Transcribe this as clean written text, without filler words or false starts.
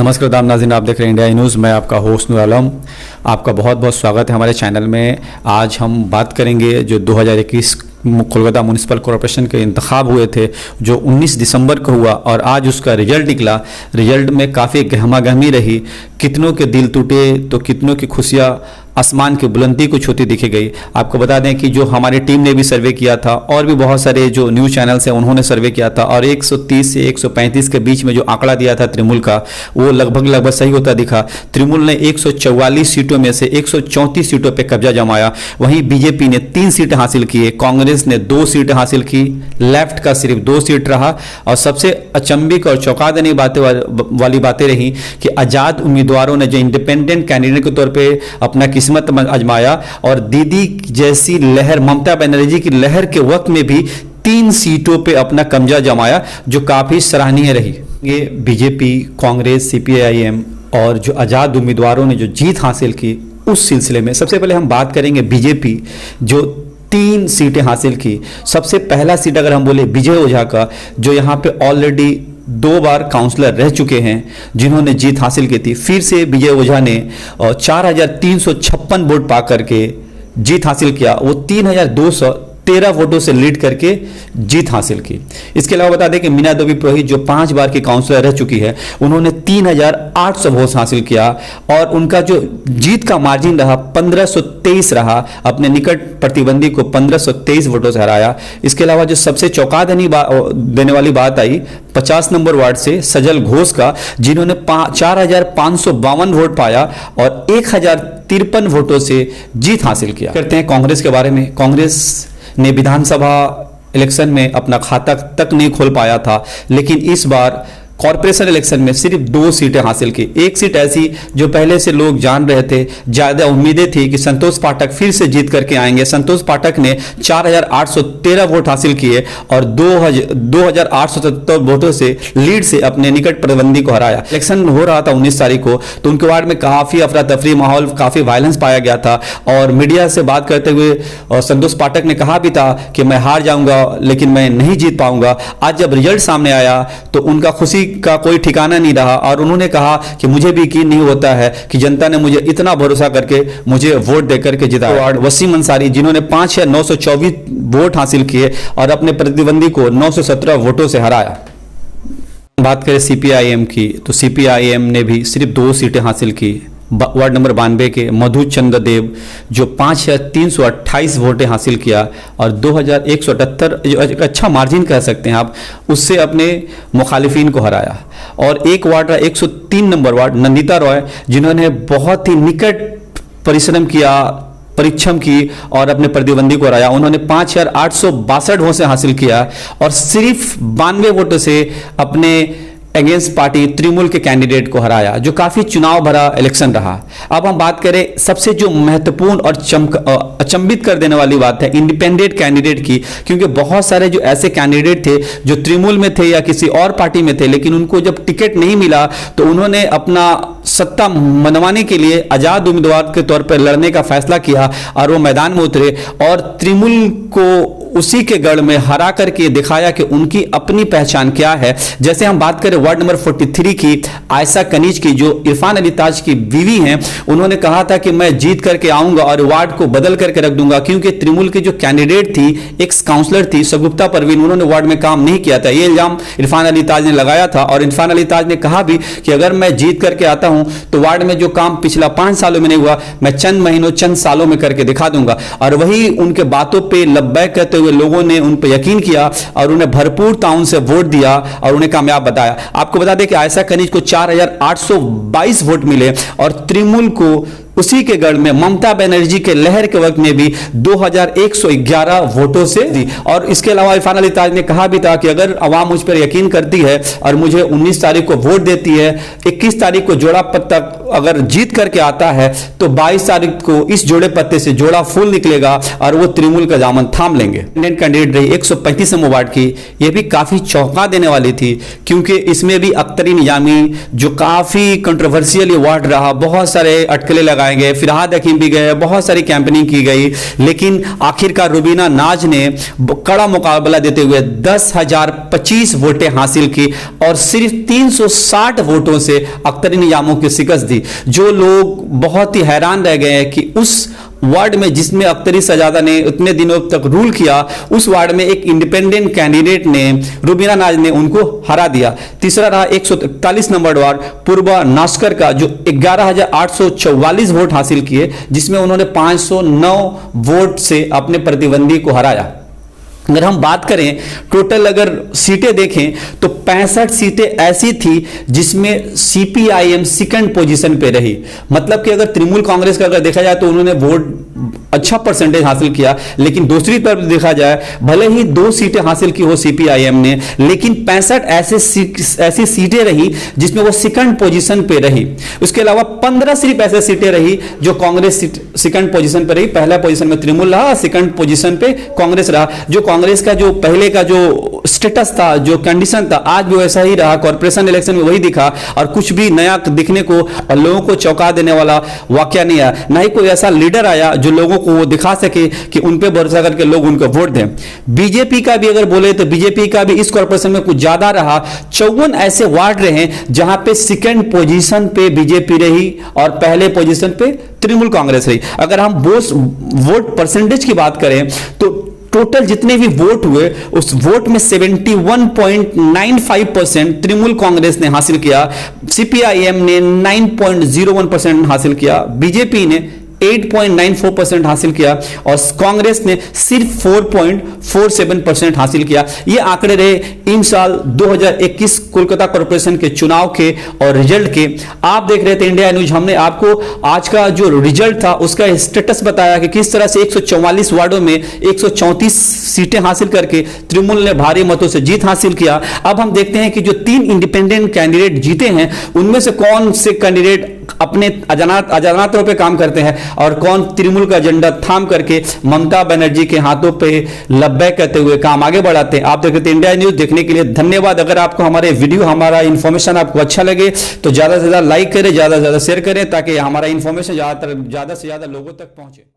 नमस्कार दाम नाज़रीन, आप देख रहे हैं इंडिया न्यूज़। मैं आपका होस्ट नूर आलम, आपका बहुत बहुत स्वागत है हमारे चैनल में। आज हम बात करेंगे जो 2021 कोलकाता म्यूनिसिपल कॉरपोरेशन के इंतखाब हुए थे, जो 19 दिसंबर को हुआ और आज उसका रिजल्ट निकला। रिजल्ट में काफ़ी गहमा गहमी रही, कितनों के दिल टूटे तो कितनों की खुशियाँ आसमान की बुलंदी को छूती दिखी गई। आपको बता दें कि जो हमारी टीम ने भी सर्वे किया था और भी बहुत सारे जो न्यूज़ चैनल्स हैं उन्होंने सर्वे किया था, और 130 से 135 के बीच में जो आंकड़ा दिया था तृणमूल का, वो लगभग सही होता दिखा। तृणमूल ने 144 सीटों में से 134 सीटों पर कब्जा जमाया। वहीं बीजेपी ने 3 सीटें हासिल की, कांग्रेस ने 2 सीटें हासिल की, लेफ्ट का सिर्फ 2 सीट रहा। और सबसे अचंभित और चौंका देने वाली बातें रही कि आजाद उम्मीदवारों ने जो इंडिपेंडेंट कैंडिडेट के तौर पे अपना किस्मत आजमाया, और दीदी जैसी लहर, ममता बनर्जी की लहर के वक्त में भी 3 सीटों पे अपना कब्जा जमाया, जो काफी सराहनीय रही। ये बीजेपी, कांग्रेस, सीपीआईएम और जो आजाद उम्मीदवारों ने जो जीत हासिल की, उस सिलसिले में सबसे पहले हम बात करेंगे बीजेपी जो 3 सीटें हासिल की। सबसे पहला सीट अगर हम बोले विजय ओझा का, जो यहाँ पे ऑलरेडी 2 बार काउंसलर रह चुके हैं, जिन्होंने जीत हासिल की थी। फिर से विजय ओझा ने 4356 वोट पा करके जीत हासिल किया। वो 3213 वोटों से लीड करके जीत हासिल की। इसके अलावा बता दें कि मीना देवी पुरोहित जो 5 बार की काउंसलर रह चुकी है, उन्होंने 3800 वोट हासिल किया, और उनका जो जीत का मार्जिन रहा 1523 रहा। अपने निकट प्रतिद्वंदी को 1523 वोटों से हराया। इसके अलावा जो सबसे चौंका देने वाली बात आई 50 नंबर वार्ड से सजल घोष का, जिन्होंने 4552 वोट पाया और 1053 वोटों से जीत हासिल किया। करते हैं कांग्रेस के बारे में। कांग्रेस ने विधानसभा इलेक्शन में अपना खाता तक नहीं खोल पाया था, लेकिन इस बार कॉर्पोरेशन इलेक्शन में सिर्फ 2 सीटें हासिल की। 1 सीट ऐसी जो पहले से लोग जान रहे थे, ज्यादा उम्मीदें थी कि संतोष पाठक फिर से जीत करके आएंगे। संतोष पाठक ने 4813 वोट हासिल किए और 2877 वोटों से लीड से अपने निकट प्रतिद्वंदी को हराया। इलेक्शन हो रहा था 19 तारीख को, तो उनके वार्ड में काफी अफरा तफरी माहौल, काफी वायलेंस पाया गया था। और मीडिया से बात करते हुए संतोष पाठक ने कहा भी था कि मैं हार जाऊंगा, लेकिन मैं नहीं जीत पाऊंगा। आज जब रिजल्ट सामने आया तो उनका खुशी का कोई ठिकाना नहीं रहा, और उन्होंने कहा कि मुझे भी यकीन नहीं होता है कि जनता ने मुझे इतना भरोसा करके मुझे वोट देकर के जिताया। वसीम अंसारी, जिन्होंने 5924 वोट हासिल किए और अपने प्रतिद्वंदी को 917 वोटों से हराया। बात करें सीपीआईएम की, तो सीपीआईएम ने भी सिर्फ 2 सीटें हासिल की। वार्ड नंबर 92 के मधु चंद्र देव जो 5328 वोटें हासिल किया और 2178, जो एक अच्छा मार्जिन कह सकते हैं आप, उससे अपने मुखालिफिन को हराया। और एक ward 103 number ward Nandita Roy, जिन्होंने बहुत ही निकट परिश्रम की और अपने प्रतिद्वंदी को हराया। उन्होंने 5862 वोट से हासिल किया और सिर्फ 92 वोटों से अपने अगेंस्ट पार्टी तृणमूल के कैंडिडेट को हराया, जो काफी चुनाव भरा इलेक्शन रहा। अब हम बात करें सबसे जो महत्वपूर्ण और अचंभित कर देने वाली बात है इंडिपेंडेंट कैंडिडेट की, क्योंकि बहुत सारे जो ऐसे कैंडिडेट थे जो तृणमूल में थे या किसी और पार्टी में थे, लेकिन उनको जब टिकट नहीं मिला तो उन्होंने अपना सत्ता मनवाने के लिए आजाद उम्मीदवार के तौर पर लड़ने का फैसला किया और वो मैदान में उतरे और तृणमूल को उसी के गढ़ में हरा करके दिखाया कि उनकी अपनी पहचान क्या है। जैसे हम बात करें वार्ड नंबर 43 की आयशा कनीज की, जो इरफान अली ताज की बीवी हैं, उन्होंने कहा था कि मैं जीत करके आऊंगा और वार्ड को बदल करके रख दूंगा, क्योंकि तृणमूल की जो कैंडिडेट थी, एक्स काउंसलर थी सगुप्ता परवीन, उन्होंने वार्ड में काम नहीं किया था। ये इल्जाम इरफान अली ताज ने लगाया था, और इरफान अली ताज ने कहा भी कि अगर मैं जीत करके आता हूं तो वार्ड में जो काम पिछला 5 सालों में नहीं हुआ, मैं चंद महीनों, चंद सालों में करके दिखा दूंगा। और वही उनके बातों पर लब्बैक कहते हुए लोगों ने उन पर यकीन किया और उन्हें भरपूर ताउन से वोट दिया और उन्हें कामयाब बताया। आपको बता दें कि आयशा कनीज को 4822 वोट मिले और तृणमूल को उसी के गढ़ में ममता बनर्जी के लहर के वक्त में भी 2111 वोटों से दी। और इसके अलावा इरफान अली ताज ने कहा भी था कि अगर अवाम मुझ पर यकीन करती है और मुझे 19 तारीख को वोट देती है, 21 तारीख को जोड़ा पत्ता अगर जीत करके आता है, तो 22 तारीख को इस जोड़े पत्ते से जोड़ा फूल निकलेगा और वो तृणमूल का दामन थाम लेंगे। इंडियन कैंडिडेट रही 135 नंबर वार्ड की, यह भी काफी चौंका देने वाली थी, क्योंकि इसमें भी अख्तरी निजामी जो काफी कंट्रोवर्शियल वार्ड रहा, बहुत सारे अटकलें लगाए गए, फिरहाद हकीम भी गए, बहुत सारी कैंपेनिंग की गई, लेकिन आखिरकार रुबीना नाज ने कड़ा मुकाबला देते हुए 10,025 वोटें हासिल की और सिर्फ 360 वोटों से अख्तर निजामों की शिकस्त दी। जो लोग बहुत ही हैरान रह गए हैं कि उस वार्ड में जिसमें अख्तरी सजादा ने उतने दिनों तक रूल किया, उस वार्ड में एक इंडिपेंडेंट कैंडिडेट ने, रुबीना नाज ने उनको हरा दिया। तीसरा रहा 141 नंबर वार्ड पूर्वा नास्कर का, जो 11,844 वोट हासिल किए, जिसमें उन्होंने 509 वोट से अपने प्रतिद्वंदी को हराया। अगर हम बात करें टोटल अगर सीटें देखें तो 65 सीटें ऐसी थी जिसमें सीपीआईएम सेकंड पोजीशन पे रही। मतलब कि अगर तृणमूल कांग्रेस का अगर देखा जाए तो उन्होंने वोट अच्छा परसेंटेज हासिल किया, लेकिन दूसरी तरफ देखा जाए भले ही 2 सीटें हासिल की हो सीपीआईएम ने, लेकिन 65 ऐसी सीटें रही जिसमें वो सेकंड पोजीशन पे रही। उसके अलावा 15 सिर्फ ऐसे सीटें रही जो कांग्रेस सेकंड पोजीशन पे रही। पहला पोजीशन में तृणमूल रहा, सेकंड पोजीशन पे कांग्रेस रहा। जो कांग्रेस का जो पहले का जो स्टेटस था, जो कंडीशन था, आज भी वैसा ही रहा। कॉर्पोरेशन इलेक्शन में वही दिखा और कुछ भी नया दिखने को और लोगों को चौंका देने वाला वाकया नहीं आया। ना ही कोई ऐसा लीडर आया जो लोगों को वो दिखा सके कि उन पे भरोसा करके लोग उनको वोट दें। बीजेपी का भी अगर बोले तो बीजेपी का भी इस कॉर्पोरेशन में कुछ ज्यादा रहा। 54 ऐसे वार्ड रहे जहां पे सेकंड पोजीशन पे बीजेपी रही और पहले पोजीशन पे तृणमूल कांग्रेस रही। अगर हम वोट परसेंटेज की बात करें तो टोटल जितने भी वोट हुए उस वोट में 71.95% तृणमूल कांग्रेस ने हासिल किया, सीपीआईएम ने 9.01% हासिल किया, बीजेपी ने 8.94% हासिल किया और कांग्रेस ने सिर्फ 4.47% हासिल किया। ये आंकड़े रहे इन साल 2021 कोलकाता कॉर्पोरेशन के चुनाव के और रिजल्ट के। आप देख रहे थे इंडिया न्यूज। हमने आपको आज का जो रिजल्ट था उसका स्टेटस बताया कि किस तरह से 144 वार्डों में 134 सीटें हासिल करके तृणमूल ने भारी मतों से जीत हासिल किया। अब हम देखते हैं कि जो 3 इंडिपेंडेंट कैंडिडेट जीते हैं उनमें से कौन से कैंडिडेट अपने अजाना तौर पे काम करते हैं और कौन तृणमूल का एजेंडा थाम करके ममता बनर्जी के हाथों पे लब्बैक कहते हुए काम आगे बढ़ाते हैं। आप देख रहे थे इंडिया न्यूज। देखने के लिए धन्यवाद। अगर आपको हमारे वीडियो, हमारा इंफॉर्मेशन आपको अच्छा लगे तो ज्यादा से ज्यादा लाइक करें, ज्यादा से ज्यादा शेयर करें ताकि हमारा इंफॉर्मेशन ज्यादा से ज्यादा लोगों तक पहुंचे।